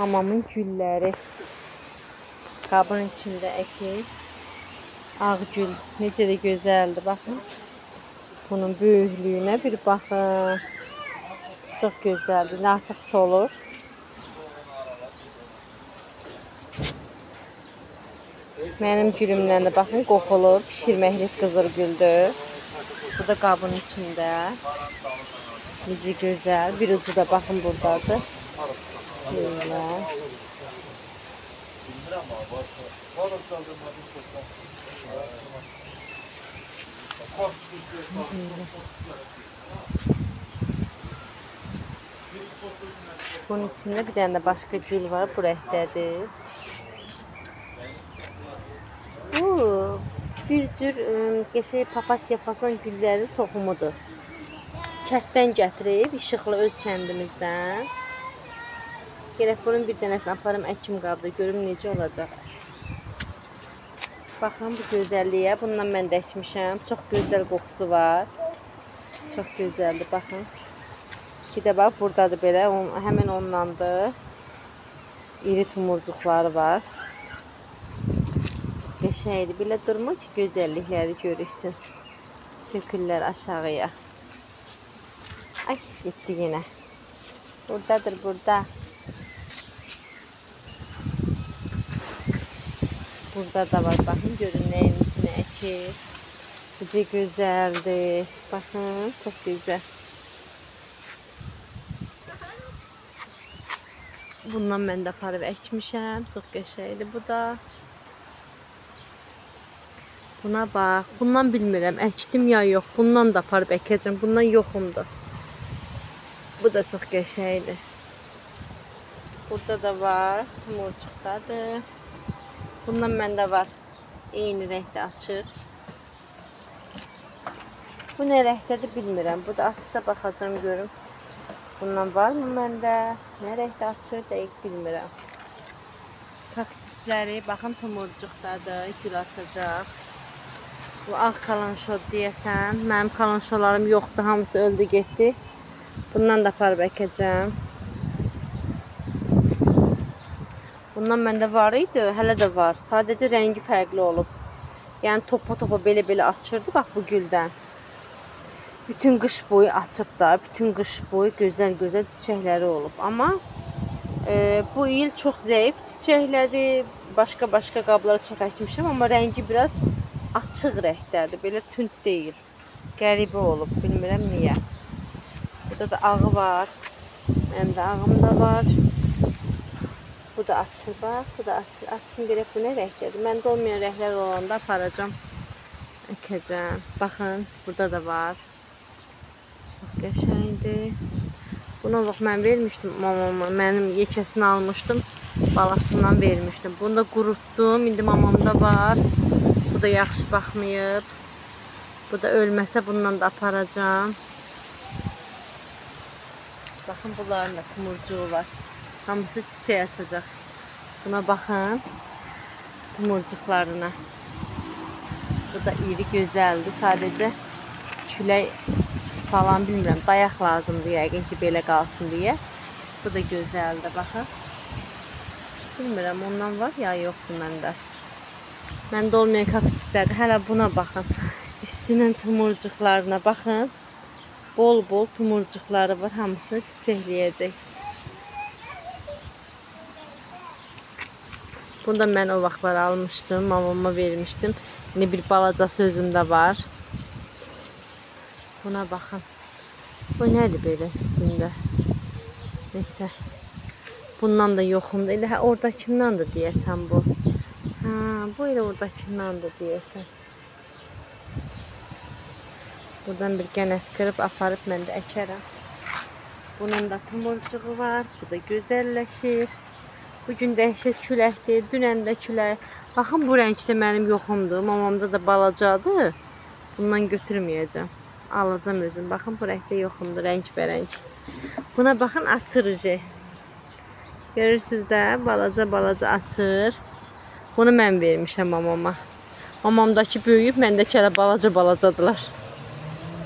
Mamamın gülləri. Qabın içində əkib. Ağ gül necə də gözəldir, baxın. Bunun böyüklüyünə bir baxın. Çox gözəldir, artıq solur. Mənim gülümdən də baxın, qoxulur, pişirməklik qızıl güldür. Bu da qabın içində. Necə gözəl, bir ucu da baxın buradadır. Belə. Bunun içində bir dənə də başqa gül var, bu rəngdədir. Bir cür qəşəng papatya fason gülləri toxumudur. Kətdən gətirib, işıqlı öz kəndimizdən. Gələk bunun bir dənəsini aparım əkim qabda, görüm necə olacaq. Baxın bu gözəlliyə, bundan mən də əkmişəm. Çox gözəl qoxusu var. Çox gözəldir, baxın. Bir də bax, buradadır belə, həmin ondandır. İri tumurcuqları var. Çox qəşəngdir, belə durmur ki, gözəllikləri görürsün. Çökürlər aşağıya. Ay, getdi yenə. Buradadır, burada. Burada da var, baxın, görün nəyin içine əkir. Necə gözəldir. Baxın, çox gözəl. Bundan mən də aparıb əkmişəm. Çox qəşəngdir bu da. Buna bax. Bundan bilmirəm, əkdim ya yox. Bundan da aparıb əkəcəm. Bundan yoxumdur. Bu da çox qəşəngdir. Burada da var. Tumurcuqdadır. Bundan məndə var. Eyni rəngdə açır. Bu nə rəngdədir bilmirəm. Bu da açsa baxacağım görüm. Bundan var mı məndə? Nə rəngdə açır dəqiq bilmirəm. Kaktusləri baxın tumurcuqdadır. Gül açacaq. Bu ağ kalanşo deyəsən. Mənim kalanşolarım yoxdur. Hamısı öldü getdi. Bundan da aparıb əkəcəm. Bundan məndə var idi, hələ də var. Sadəcə rəngi fərqli olub. Yəni topa-topa belə-belə açırdı, bax bu güldən. Bütün qış boyu açıb da, bütün qış boyu gözəl-gözəl çiçəkləri olub. Amma bu il çox zəif çiçəklədir. Başqa-başqa qablara çox əkmişəm, amma rəngi biraz açıq rəngdədir. Belə tünd deyil. Qəribə olub, bilmirəm niyə. Burada da ağı var. Mənim də ağım da var. Bu da açır, bax, bu da açır. Açsın görək bu nə rəngdədir. Məndə olmayan rənglər olanda aparacam, əkəcəm. Baxın, burada da var. Çox qəşəngdir. Buna bax, mən vermişdim mamama. Mənim yekəsini almışdım, balasından vermişdim. Bunu da qurutdum, indi mamamda var. Bu da yaxşı baxmayıb. Bu da ölməsə bundan da aparacam. Baxın, bunların da tumurcuğu var. Hamısı çiçək açacaq. Buna baxın. Tumurcuqlarına. Bu da iri gözəldir. Sadəcə külək falan bilmirəm. Dayaq lazımdır yəqin ki, belə qalsın deyə. Bu da gözəldir. Baxın. Bilmirəm, ondan var ya yoxdur məndə. Məndə olmayan kaktuslar. Hələ buna baxın. Üstünün tumurcuqlarına baxın. Bol-bol tumurcuqları var. Hamısını çiçəkləyəcək. Bunu da mən o vaxtlar almışdım, mamama vermişdim. Yine bir balaca sözüm də var. Buna baxın. Bu nədir belə üstündə? Neysə. Bundan da yoxumdur. Elə oradakından da deyəsən bu. Bu elə oradakından da deyəsən. Buradan bir qənət qırıb aparıb mən də əkərəm. Bunun da tumurcuğu var. Bu da gözəlləşir. Bugün dəhşət küləkdir, dünən də külək. Baxın, bu rəngdə mənim yoxumdur. Mamamda da balacadır. Bundan götürməyəcəm. Alacam özüm. Baxın, bu rəngdə yoxumdur, rəng-bərəng. Buna baxın, açır ucu. Görürsünüz də, balaca-balaca açır. Bunu mən vermişəm mamama. Mamamdakı böyüyüb, məndəki hələ balaca-balacadılar.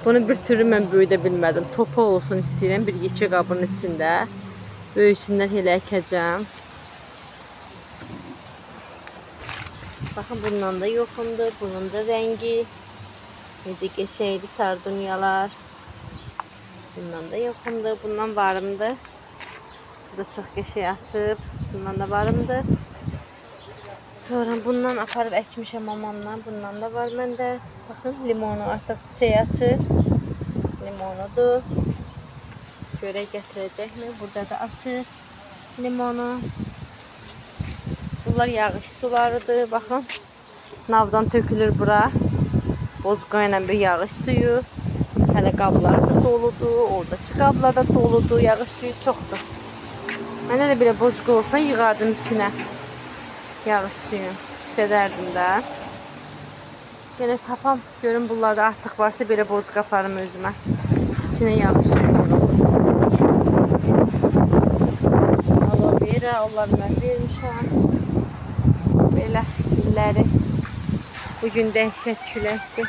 Bunu bir türlü mən böyüdə bilmədim. Topa olsun istəyirəm bir yekə qabın içində. Böyüsünlər elə əkəcəm. Baxın, bundan da yoxundur. Bunun da rəngi necə qəşəngdir, sardunyalar. Bundan da yoxundur. Bundan varımdır. Bu da çox qəşəng açıb. Bundan da varımdır. Sonra bundan aparıb əkmişəm mamamla. Bundan da var məndə. Baxın, limonu artıq çiçək açır. Limonudur. Görək gətirəcəkmi? Burada da açır limonu. Bunlar yağış sularıdır. Baxın, navdan tökülür bura. Bozqa ilə bir yağış suyu. Hələ qablar da doludur. Oradakı qablar da doludur. Yağış suyu çoxdur. Mənə də belə bozqa olsa yığardım içinə. Yağış suyu. İşlədərdim də. Yenə tapam. Görün bunlarda artıq varsa belə bozqa aparım özümə. İçinə yağış suyu olur. Aloe vera. Onları mən vermişəm. Belə illəri. Bugün dəhşət küləkdir.